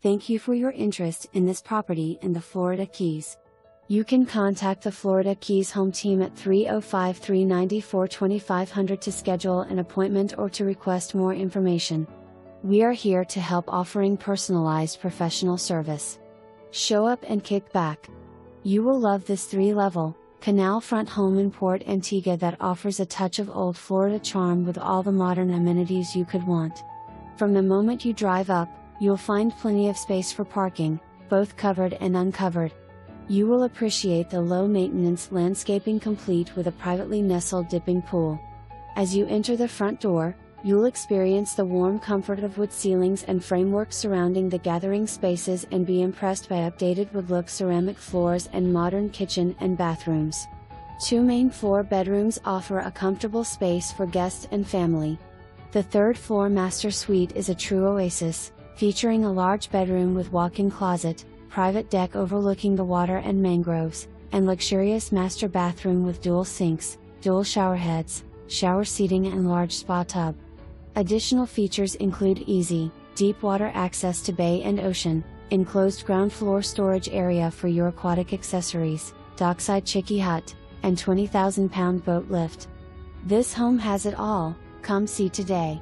Thank you for your interest in this property in the Florida Keys. You can contact the Florida Keys Home Team at 305-394-2500 to schedule an appointment or to request more information. We are here to help, offering personalized professional service. Show up and kick back. You will love this 3-level, canal-front home in Port Antigua that offers a touch of old Florida charm with all the modern amenities you could want. From the moment you drive up, you'll find plenty of space for parking, both covered and uncovered. You will appreciate the low-maintenance landscaping, complete with a privately nestled dipping pool. As you enter the front door, you'll experience the warm comfort of wood ceilings and framework surrounding the gathering spaces and be impressed by updated wood-look ceramic floors and modern kitchen and bathrooms. 2 main floor bedrooms offer a comfortable space for guests and family. The 3rd floor master suite is a true oasis, featuring a large bedroom with walk-in closet, private deck overlooking the water and mangroves, and luxurious master bathroom with dual sinks, dual showerheads, shower seating and large spa tub. Additional features include easy, deep water access to bay and ocean, enclosed ground floor storage area for your aquatic accessories, dockside chickee hut, and 20,000-pound boat lift. This home has it all. Come see today.